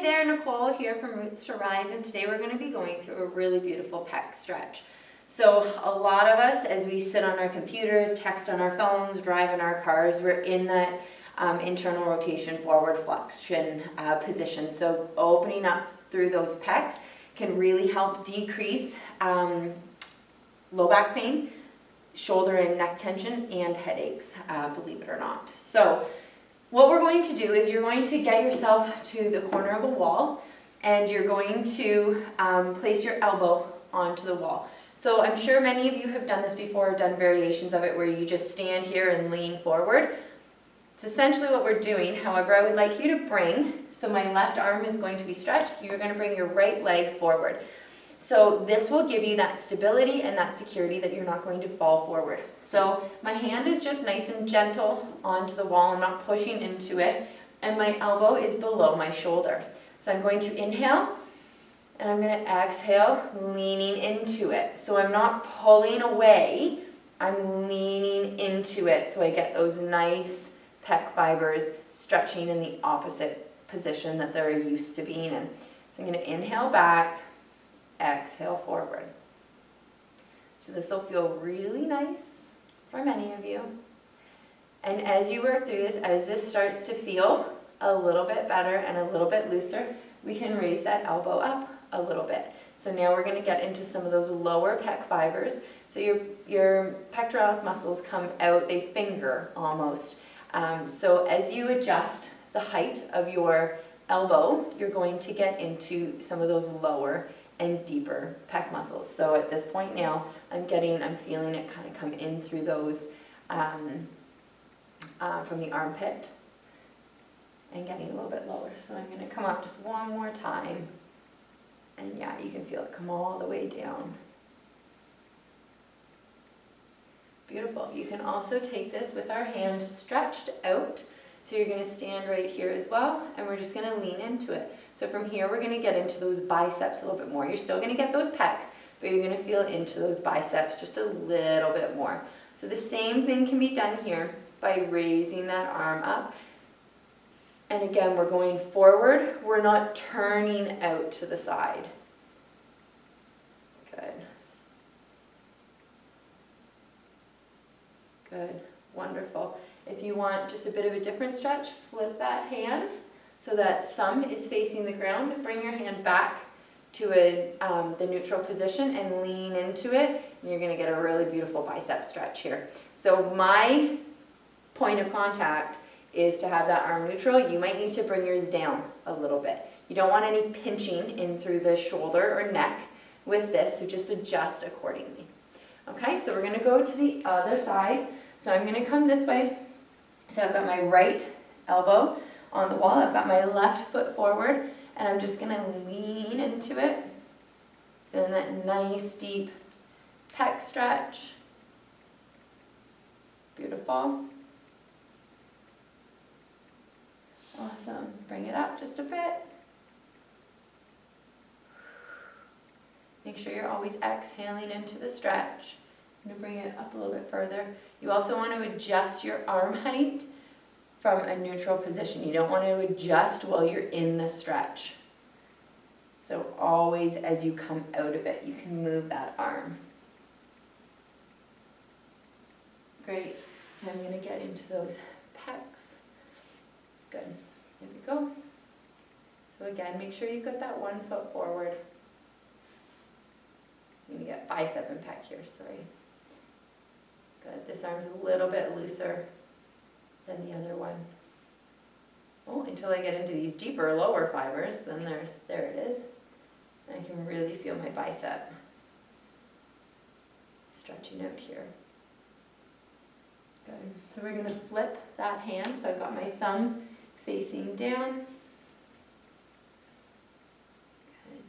there, Nicole here from Roots2Rise, and today we're going to be going through a really beautiful pec stretch. So a lot of us, as we sit on our computers, text on our phones, drive in our cars, we're in that internal rotation forward flexion position. So opening up through those pecs can really help decrease low back pain, shoulder and neck tension, and headaches, believe it or not. So what we're going to do is you're going to get yourself to the corner of a wall, and you're going to place your elbow onto the wall. So I'm sure many of you have done this before, done variations of it where you just stand here and lean forward. It's essentially what we're doing. However, I would like you to bring, so my left arm is going to be stretched, you're going to bring your right leg forward. So this will give you that stability and that security that you're not going to fall forward. So my hand is just nice and gentle onto the wall. I'm not pushing into it. And my elbow is below my shoulder. So I'm going to inhale, and I'm going to exhale, leaning into it. So I'm not pulling away, I'm leaning into it. So I get those nice pec fibers stretching in the opposite position that they're used to being in. So I'm going to inhale back, exhale forward. So this will feel really nice for many of you. And as you work through this, as this starts to feel a little bit better and a little bit looser, we can raise that elbow up a little bit. So now we're going to get into some of those lower pec fibers. So your pectoralis muscles come out, they finger almost. So as you adjust the height of your elbow, you're going to get into some of those lower and deeper pec muscles. So at this point now, I'm feeling it kind of come in through those from the armpit and getting a little bit lower. So I'm going to come up just one more time, and yeah, you can feel it come all the way down. Beautiful. You can also take this with our hands stretched out. So you're going to stand right here as well, and we're just going to lean into it. So from here, we're going to get into those biceps a little bit more. You're still going to get those pecs, but you're going to feel into those biceps just a little bit more. So the same thing can be done here by raising that arm up. And again, we're going forward. We're not turning out to the side. Good. Good. Wonderful. If you want just a bit of a different stretch, flip that hand so that thumb is facing the ground. Bring your hand back to the neutral position and lean into it, and you're going to get a really beautiful bicep stretch here. So my point of contact is to have that arm neutral. You might need to bring yours down a little bit. You don't want any pinching in through the shoulder or neck with this, so just adjust accordingly. Okay, so we're going to go to the other side. So I'm going to come this way. So I've got my right elbow on the wall, I've got my left foot forward, and I'm just going to lean into it. Feeling that nice deep pec stretch. Beautiful. Awesome. Bring it up just a bit. Make sure you're always exhaling into the stretch. I'm going to bring it up a little bit further. You also want to adjust your arm height from a neutral position. You don't want to adjust while you're in the stretch. So always as you come out of it, you can move that arm. Great. So I'm going to get into those pecs. Good. There we go. So again, make sure you've got that one foot forward. I'm going to get bicep and pec here, sorry. Good. This arm's a little bit looser than the other one. Oh, until I get into these deeper lower fibers, then there it is. I can really feel my bicep stretching out here. Good. So we're going to flip that hand. So I've got my thumb facing down. Good.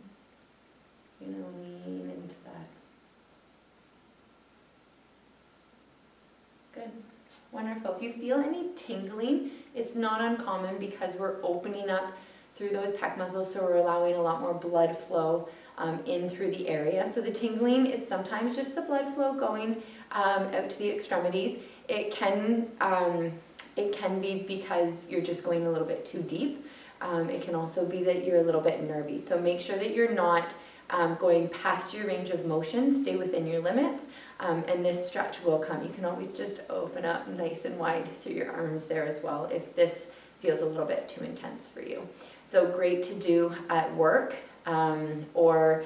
I'm going to lean into that. Good. Wonderful. If you feel any tingling, it's not uncommon because we're opening up through those pec muscles, so we're allowing a lot more blood flow in through the area. So the tingling is sometimes just the blood flow going out to the extremities. It can be because you're just going a little bit too deep. It can also be that you're a little bit nervy. So make sure that you're not going past your range of motion. Stay within your limits, and this stretch will come. You can always just open up nice and wide through your arms there as well if this feels a little bit too intense for you. So great to do at work or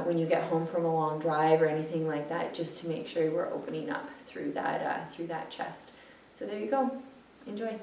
when you get home from a long drive or anything like that, just to make sure we're opening up through that chest. So there you go. Enjoy.